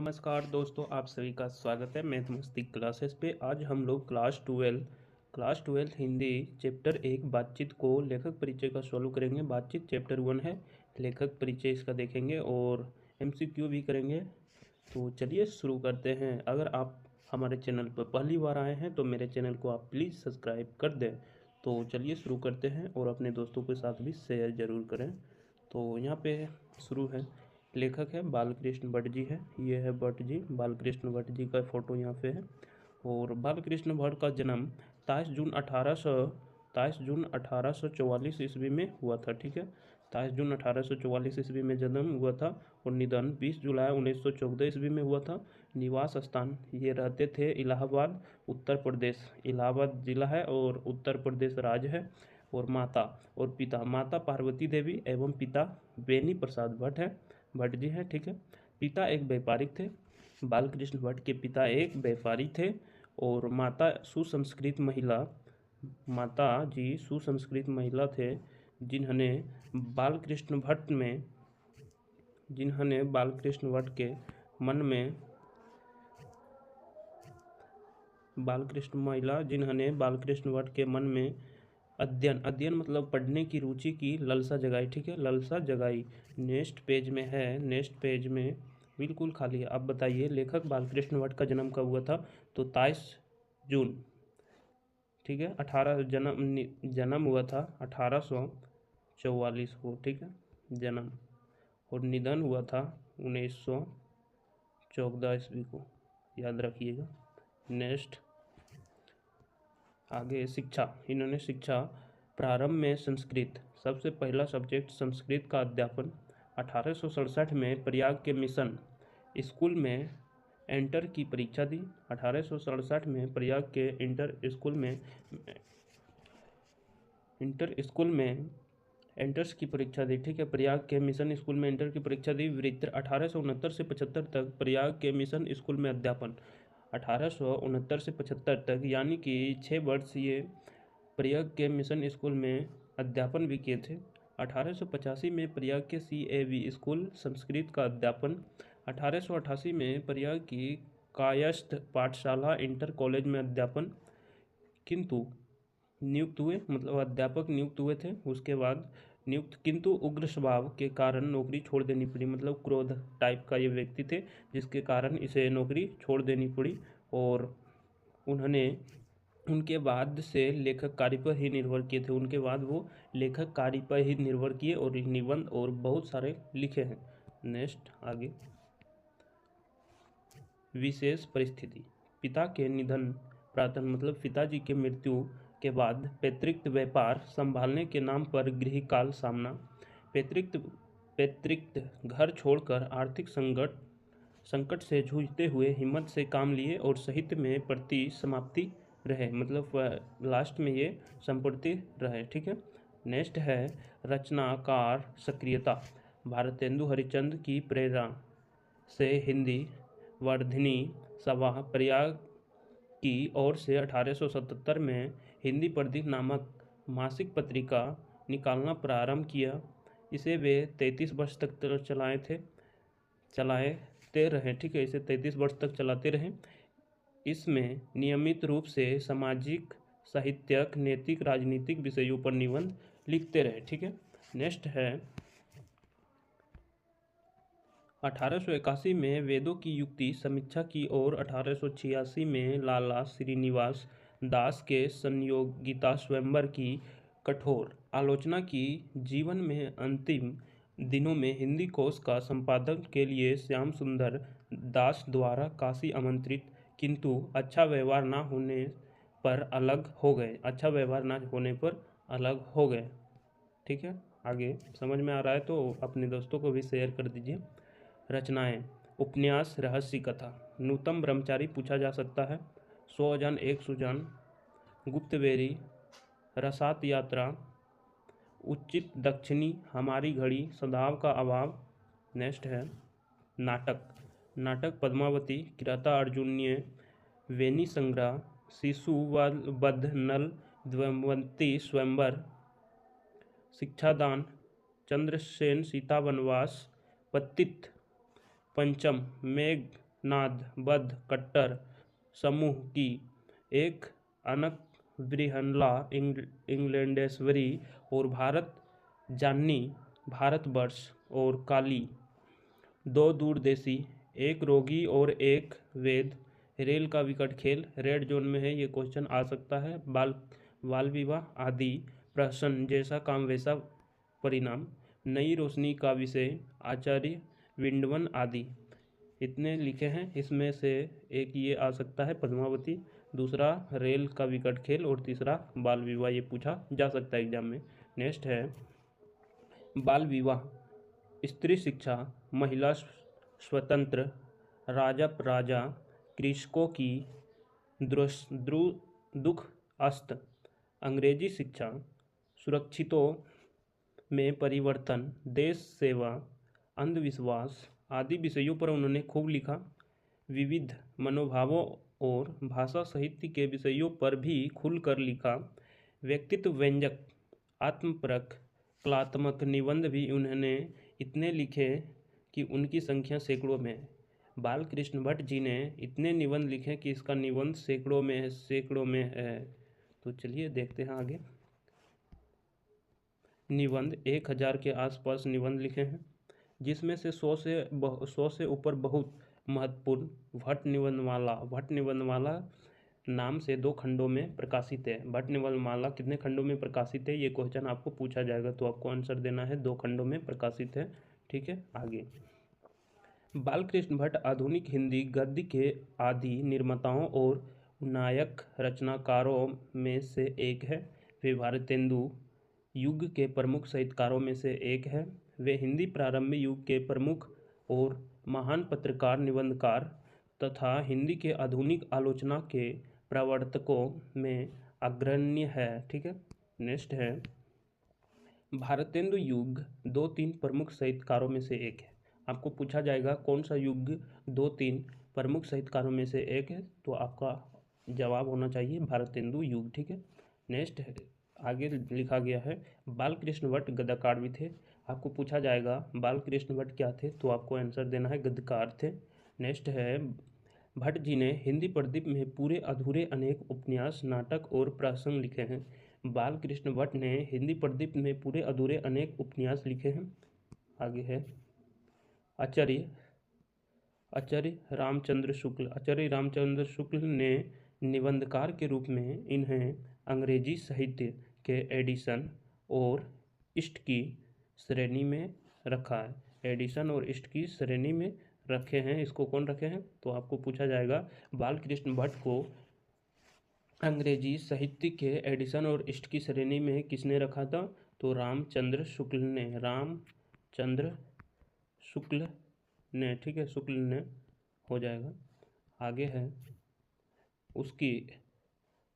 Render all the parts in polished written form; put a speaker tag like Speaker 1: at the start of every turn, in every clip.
Speaker 1: नमस्कार दोस्तों, आप सभी का स्वागत है मैथमेटिक्स क्लासेस पे। आज हम लोग क्लास 12 हिंदी चैप्टर 1 बातचीत को लेखक परिचय का सॉल्व करेंगे। बातचीत चैप्टर 1 है, लेखक परिचय इसका देखेंगे और MCQ भी करेंगे। तो चलिए शुरू करते हैं। अगर आप हमारे चैनल पर पहली बार आए हैं तो मेरे चैनल को आप प्लीज़ सब्सक्राइब कर दें। तो चलिए शुरू करते हैं और अपने दोस्तों के साथ भी शेयर ज़रूर करें। तो यहाँ पे शुरू है। लेखक है बालकृष्ण भट्ट जी है। ये है भट्ट जी, बालकृष्ण भट्ट जी का फ़ोटो यहाँ पे है। और बालकृष्ण भट्ट का जन्म 23 जून 1844 ईस्वी में हुआ था। ठीक है, 23 जून 1844 ईस्वी में जन्म हुआ था और निधन 20 जुलाई 1914 ईस्वी में हुआ था। निवास स्थान ये रहते थे इलाहाबाद, उत्तर प्रदेश। इलाहाबाद जिला है और उत्तर प्रदेश राज्य है। और माता और पिता, माता पार्वती देवी एवं पिता बेनी प्रसाद भट्ट है, भट्ट जी हैं। ठीक है, पिता एक व्यापारी थे। बालकृष्ण भट्ट के पिता एक व्यापारी थे और माता सुसंस्कृत महिला, माता जी सुसंस्कृत महिला थे जिन्होंने बालकृष्ण भट्ट के मन में जिन्होंने बालकृष्ण भट्ट के मन में अध्ययन मतलब पढ़ने की रुचि की ललसा जगाई। ठीक है, ललसा जगाई। नेक्स्ट पेज में है, नेक्स्ट पेज में बिल्कुल खाली है। अब बताइए लेखक बालकृष्ण भट्ट का जन्म कब हुआ था? तो 23 जून। ठीक है, जन्म हुआ था 1844 को। ठीक है, जन्म। और निधन हुआ था 1914 ईस्वी को, याद रखिएगा। नेक्स्ट आगे शिक्षा। इन्होंने शिक्षा प्रारंभ में संस्कृत, सबसे पहला सब्जेक्ट संस्कृत का अध्यापन 1867 में प्रयाग के मिशन स्कूल में एंटर की परीक्षा दी। 1867 में प्रयाग के इंटर स्कूल में एंटर्स की परीक्षा दी। ठीक है, प्रयाग के मिशन स्कूल में एंटर की परीक्षा दी। वृत्ति 1869 से 75 तक प्रयाग के मिशन स्कूल में अध्यापन। 1869 से 75 तक यानी कि 6 वर्ष ये प्रयाग के मिशन स्कूल में अध्यापन भी किए थे। 1885 में प्रयाग के CAV स्कूल संस्कृत का अध्यापन। 1888 में प्रयाग की कायस्थ पाठशाला इंटर कॉलेज में अध्यापन किंतु नियुक्त हुए, मतलब अध्यापक नियुक्त हुए थे। उसके बाद किंतु उग्र स्वभाव के कारण नौकरी छोड़ देनी पड़ी, मतलब क्रोध टाइप का ये व्यक्ति थे जिसके कारण इसे नौकरी छोड़ देनी पड़ी। और उनके बाद से लेखक कार्य पर ही निर्भर किए थे। उनके बाद वो लेखक कार्य पर ही निर्भर किए और निबंध और बहुत सारे लिखे हैं। नेक्स्ट आगे विशेष परिस्थिति। पिता के निधन प्रातः मतलब पिताजी के मृत्यु के बाद पैतृक व्यापार संभालने के नाम पर गृहकाल सामना। पैतृक घर छोड़कर आर्थिक संकट से जूझते हुए हिम्मत से काम लिए और साहित्य में प्रति समाप्ति रहे, मतलब लास्ट में ये संपूर्ति रहे। ठीक है, नेक्स्ट है रचनाकार सक्रियता। भारतेंदु हरिश्चंद्र की प्रेरणा से हिंदी वर्धिनी सभा प्रयाग की ओर से 1877 में हिंदी प्रदीप नामक मासिक पत्रिका निकालना प्रारंभ किया। इसे वे 33 वर्ष तक चलाते रहे। ठीक है, इसे 33 वर्ष तक चलाते रहे। इसमें नियमित रूप से सामाजिक, साहित्यिक, नैतिक, राजनीतिक विषयों पर निबंध लिखते रहे। ठीक है, नेक्स्ट है 1881 में वेदों की युक्ति समीक्षा की और 1886 में लाला श्रीनिवास दास के संयोगिता स्वयंवर की कठोर आलोचना की। जीवन में अंतिम दिनों में हिंदी कोश का संपादन के लिए श्याम सुंदर दास द्वारा काशी आमंत्रित, किंतु अच्छा व्यवहार न होने पर अलग हो गए। ठीक है, आगे समझ में आ रहा है तो अपने दोस्तों को भी शेयर कर दीजिए। रचनाएं। उपन्यास, रहस्य कथा। नूतन ब्रह्मचारी पूछा जा सकता है। 100 जन एक सुजान, गुप्तवेरी, रसात यात्रा, उचित दक्षिणी, हमारी घड़ी, सदाव का अभाव। नेक्स्ट है नाटक पद्मावती, किराता अर्जुनीय, वेणी संग्रह, शिशुवध, नल द्वयवंती स्वयंवर, शिक्षादान, चंद्रसेन, सीता वनवास, पतित पंचम, मेघ नाद बद्ध कट्टर समूह की एक अनक बृहन्ला इंग्लैंडेश्वरी और भारत जान्नी भारतवर्ष और काली दो दूरदेशी एक रोगी और एक वेद रेल का विकट खेल रेड जोन में है, ये क्वेश्चन आ सकता है। बाल विवाह आदि प्रहसन जैसा काम वैसा परिणाम नई रोशनी का विषय आचार्य विंडवन आदि इतने लिखे हैं। इसमें से एक ये आ सकता है पद्मावती, दूसरा रेल का विकट खेल और तीसरा बाल विवाह, ये पूछा जा सकता है एग्जाम में। नेक्स्ट है बाल विवाह स्त्री शिक्षा महिला स्वतंत्र राजा कृषकों की दुख अस्त अंग्रेजी शिक्षा सुरक्षितों में परिवर्तन देश सेवा अंधविश्वास आदि विषयों पर उन्होंने खूब लिखा। विविध मनोभावों और भाषा साहित्य के विषयों पर भी खुलकर लिखा। व्यक्तित्व व्यंजक आत्मपरक कलात्मक निबंध भी उन्होंने इतने लिखे कि उनकी संख्या सैकड़ों में है। बालकृष्ण भट्ट जी ने इतने निबंध लिखे कि इसका निबंध सैकड़ों में है। तो चलिए देखते हैं आगे। निबंध 1000 के आसपास निबंध लिखे हैं, जिसमें से 100 से ऊपर बहुत महत्वपूर्ण भट्ट निबंधमाला नाम से 2 खंडों में प्रकाशित है। भट्ट निबंधमाला कितने खंडों में प्रकाशित है, ये क्वेश्चन आपको पूछा जाएगा, तो आपको आंसर देना है 2 खंडों में प्रकाशित है। ठीक है, आगे बालकृष्ण भट्ट आधुनिक हिंदी गद्य के आदि निर्माताओं और नायक रचनाकारों में से एक है। वे भारतेंदु युग के प्रमुख साहित्यकारों में से एक है। वे हिंदी प्रारंभिक युग के प्रमुख और महान पत्रकार निबंधकार तथा हिंदी के आधुनिक आलोचना के प्रवर्तकों में अग्रण्य है। ठीक है, नेक्स्ट है भारतेंदु युग 2-3 प्रमुख साहित्यकारों में से एक है। आपको पूछा जाएगा कौन सा युग 2-3 प्रमुख साहित्यकारों में से एक है, तो आपका जवाब होना चाहिए भारतेंदु युग। ठीक है, नेक्स्ट है आगे लिखा गया है बालकृष्ण भट्ट गद्यकार भी थे। आपको पूछा जाएगा बालकृष्ण भट्ट क्या थे, तो आपको आंसर देना है गद्यकार थे। नेक्स्ट है भट्ट जी ने हिंदी प्रदीप में पूरे अधूरे अनेक उपन्यास नाटक और प्रसंग लिखे हैं। बालकृष्ण भट्ट ने हिंदी प्रदीप में पूरे अधूरे अनेक उपन्यास लिखे हैं। आगे है आचार्य रामचंद्र शुक्ल ने निबंधकार के रूप में इन्हें अंग्रेजी साहित्य के एडिशन और इष्ट की श्रेणी में रखा है। एडिशन और इष्ट की श्रेणी में रखे हैं, इसको कौन रखे हैं, तो आपको पूछा जाएगा बालकृष्ण भट्ट को अंग्रेजी साहित्य के एडिशन और इष्ट की श्रेणी में किसने रखा था, तो रामचंद्र शुक्ल ने। ठीक है, शुक्ल ने हो जाएगा। आगे है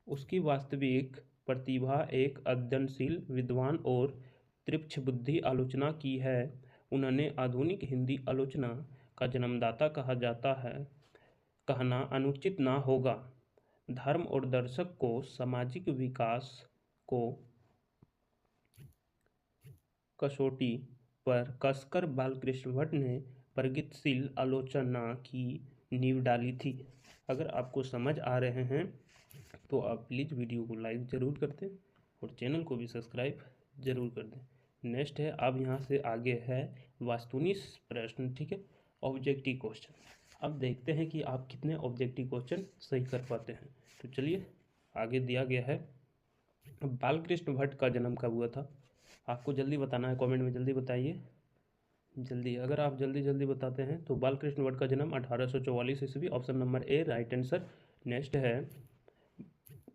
Speaker 1: उसकी वास्तविक प्रतिभा एक अध्ययनशील विद्वान और तीक्ष्ण बुद्धि आलोचना की है। उन्होंने आधुनिक हिंदी आलोचना का जन्मदाता कहा जाता है, कहना अनुचित ना होगा। धर्म और दर्शक को सामाजिक विकास को कसौटी पर कसकर बालकृष्ण भट्ट ने प्रगतिशील आलोचना की नींव डाली थी। अगर आपको समझ आ रहे हैं तो आप प्लीज़ वीडियो को लाइक ज़रूर कर दें और चैनल को भी सब्सक्राइब ज़रूर कर दें। नेक्स्ट है अब यहाँ से आगे है वास्तुनिष्ठ प्रश्न। ठीक है, ऑब्जेक्टिव क्वेश्चन। अब देखते हैं कि आप कितने ऑब्जेक्टिव क्वेश्चन सही कर पाते हैं। तो चलिए आगे दिया गया है बालकृष्ण भट्ट का जन्म कब हुआ था। आपको जल्दी बताना है, कमेंट में जल्दी बताइए, जल्दी। अगर आप जल्दी बताते हैं तो बालकृष्ण भट्ट का जन्म 1844 ईस्वी, option number A right answer. Next है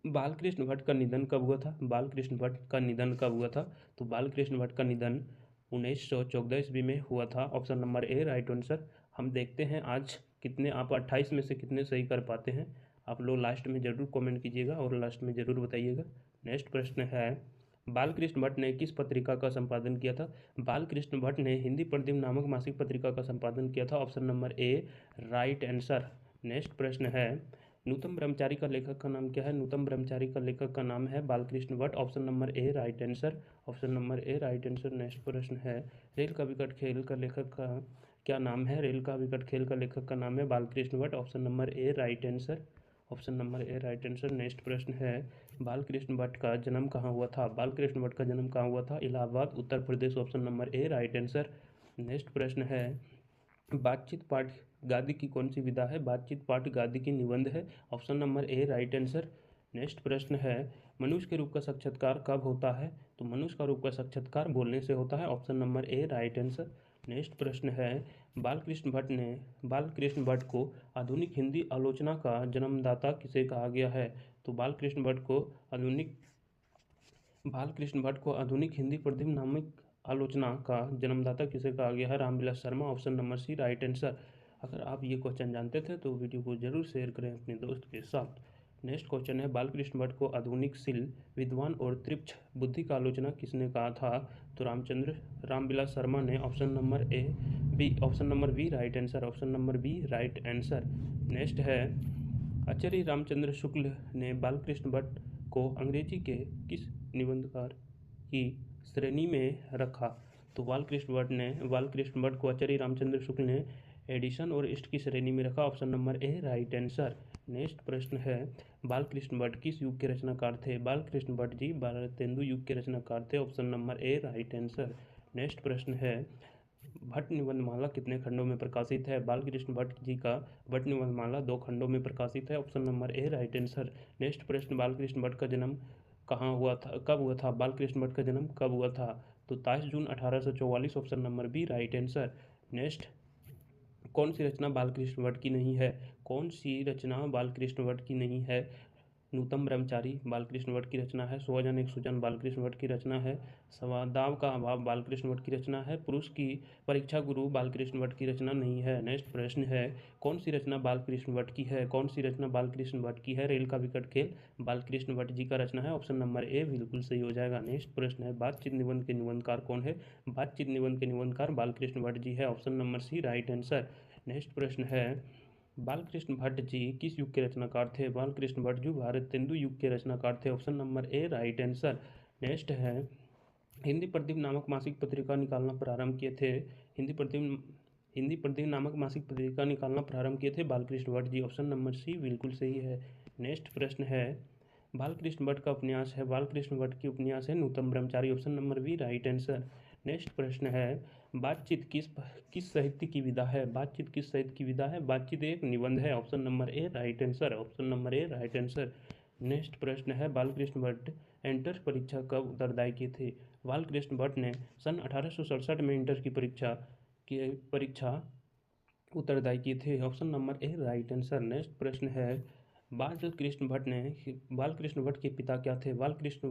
Speaker 1: बालकृष्ण भट्ट का निधन कब हुआ था। बालकृष्ण भट्ट का निधन कब हुआ था, तो बालकृष्ण भट्ट का निधन 1914 ईस्वी में हुआ था, option number A right answer. हम देखते हैं आज कितने आप 28 में से कितने सही कर पाते हैं। आप लोग लास्ट में ज़रूर कमेंट कीजिएगा और लास्ट में ज़रूर बताइएगा। नेक्स्ट प्रश्न है बालकृष्ण भट्ट ने किस पत्रिका का संपादन किया था। बालकृष्ण भट्ट ने हिंदी प्रदीप नामक मासिक पत्रिका का संपादन किया था, option number A right answer. Next प्रश्न है नूतन ब्रह्मचारी का लेखक का नाम क्या है। नूतन ब्रह्मचारी का लेखक का नाम है Balkrishna Bhatt, option number A right answer. Option number A right answer. Next प्रश्न है रेल का विकट खेल का लेखक का क्या नाम है? रेल का विकट खेल का लेखक का नाम है Balkrishna Bhatt. Option number A right answer. Option number A right answer. Next प्रश्न है, बालकृष्ण भट्ट का जन्म कहाँ हुआ था? बालकृष्ण भट्ट का जन्म कहाँ हुआ था? Allahabad, Uttar Pradesh. Option number A right answer. Next प्रश्न है, बातचीत पाठ गादी की कौन सी विधा है? बातचीत पाठ गादी की निबंध है। Option number A right answer. Next प्रश्न है, मनुष्य के रूप का साक्षात्कार कब होता है? तो मनुष्य का रूप का साक्षात्कार बोलने से होता है। Option number A right answer. Next प्रश्न है, बालकृष्ण भट्ट को आधुनिक हिंदी आलोचना का जन्मदाता किसे कहा गया है? तो बालकृष्ण भट्ट को आधुनिक हिंदी प्रतिम नामक आलोचना का जन्मदाता किसे कहा गया है? Ramvilas Sharma. Option number C right answer. अगर आप ये क्वेश्चन जानते थे तो वीडियो को जरूर शेयर करें अपने दोस्त के साथ। नेक्स्ट क्वेश्चन है, बालकृष्ण भट्ट को आधुनिक शील, विद्वान और तीक्ष्ण बुद्धि का आलोचना किसने कहा था? तो रामविलास शर्मा ने। Option number B right answer. Option number B right answer. Next है, आचार्य रामचंद्र शुक्ल ने बालकृष्ण भट्ट को अंग्रेजी के किस निबंधकार की श्रेणी में रखा? तो बालकृष्ण भट्ट को आचार्य रामचंद्र शुक्ल ने एडिशन और ईस्ट की श्रेणी में रखा। Option number A right answer. Next प्रश्न है, बालकृष्ण भट्ट किस युग के रचनाकार थे? बालकृष्ण भट्ट जी भारतेंदु युग के रचनाकार थे। Option number A right answer. Next प्रश्न है, भट्ट निबंधमाला कितने खंडों में प्रकाशित है? बालकृष्ण भट्ट जी का भट्ट निबंधमाला 2 खंडों में प्रकाशित है। Option number A right answer. Next प्रश्न, बालकृष्ण भट्ट का जन्म कहाँ हुआ था, कब हुआ था? बालकृष्ण भट्ट का जन्म कब हुआ था? तो 23 जून 1844। Option number B right answer. Next, कौन सी रचना बालकृष्ण भट्ट की नहीं है? कौन सी रचना बालकृष्ण भट्ट की नहीं है? नूतन ब्रह्मचारी बालकृष्ण भट्ट की रचना है। स्वजन एक सुजन बालकृष्ण भट्ट की रचना है। सवादाव का अभाव बालकृष्ण भट्ट की रचना है। पुरुष की परीक्षा गुरु बालकृष्ण भट्ट की रचना नहीं है। नेक्स्ट प्रश्न है, कौन सी रचना बालकृष्ण भट्ट की है? कौन सी रचना बालकृष्ण भट्ट की है? रेल का विकट खेल बालकृष्ण भट्ट जी का रचना है। ऑप्शन नंबर ए बिल्कुल सही हो जाएगा। नेक्स्ट प्रश्न है, बातचीत निबंध के निबंधकार कौन है? बातचीत निबंध के निबंधकार बालकृष्ण भट्ट जी है। Option number C right answer. Next प्रश्न है, बालकृष्ण भट्ट जी किस युग के रचनाकार थे? बालकृष्ण भट्ट जी भारतेंदु युग के रचनाकार थे। Option number A right answer. Next है, हिंदी प्रतिदिन नामक मासिक पत्रिका निकालना प्रारंभ किए थे? हिंदी प्रतिदिन नामक मासिक पत्रिका निकालना प्रारंभ किए थे बालकृष्ण भट्ट जी। ऑप्शन नंबर सी बिल्कुल सही है। नेक्स्ट प्रश्न है, बालकृष्ण भट्ट का उपन्यास है, बालकृष्ण भट्ट की उपन्यास है Nutan Brahmachari. Option number B right answer. Next प्रश्न है, बातचीत किस साहित्य की विधा है? बातचीत किस साहित्य की विधा है? बातचीत एक निबंध है। Option number A right answer. Option number A right answer. Next प्रश्न है, बालकृष्ण भट्ट एंट्रेंस परीक्षा कब उत्तरदायी किए थे? बालकृष्ण भट्ट ने सन 1867 में इंटर की परीक्षा उत्तरदायी किए थे। Option number A right answer. Next प्रश्न है, बालकृष्ण भट्ट के पिता क्या थे? बालकृष्ण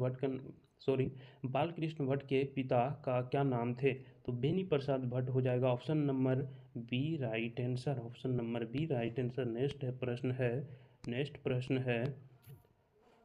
Speaker 1: भट्ट के पिता का क्या नाम थे? तो बेनी प्रसाद भट्ट हो जाएगा। Option number B right answer. Option number B right answer. Next प्रश्न है,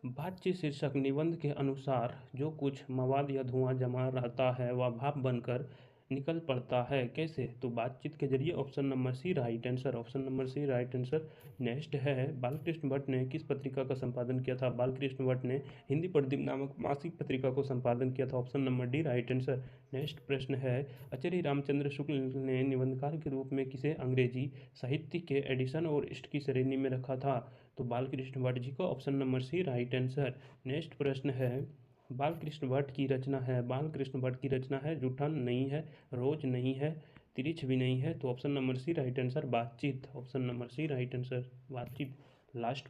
Speaker 1: बातचीत शीर्षक निबंध के अनुसार जो कुछ मवाद या धुआं जमा रहता है वह भाप बनकर निकल पड़ता है, कैसे? तो बातचीत के जरिए। Option number C right answer. Option number C right answer. Next है, बालकृष्ण भट्ट ने किस पत्रिका का संपादन किया था? बालकृष्ण भट्ट ने हिंदी प्रतिदिन नामक मासिक पत्रिका को संपादन किया था। Option number D right answer. Next प्रश्न है, आचार्य रामचंद्र शुक्ल ने निबंधकार के रूप में किसे अंग्रेजी साहित्य के एडिशन और ईस्ट की श्रेणी में रखा था? तो बालकृष्ण भट्ट जी को। Option number C right answer. Next प्रश्न है, बालकृष्ण भट्ट की रचना है जूठन नहीं है, रोज नहीं है, तिरिछ भी नहीं है। तो option number C right answer बातचीत। Option number C right answer बातचीत। लास्ट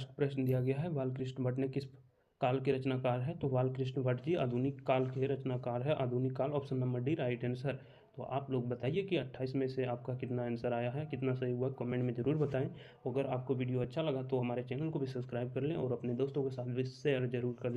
Speaker 1: प्रश्न दिया गया है, बालकृष्ण भट्ट ने किस काल के रचनाकार है? तो बालकृष्ण भट्ट जी आधुनिक काल के रचनाकार है। आधुनिक काल। Option number D right answer. तो आप लोग बताइए कि 28 में से आपका कितना आंसर आया है, कितना सही हुआ, कमेंट में ज़रूर बताएं। अगर आपको वीडियो अच्छा लगा तो हमारे चैनल को भी सब्सक्राइब कर लें और अपने दोस्तों के साथ भी शेयर जरूर कर लें।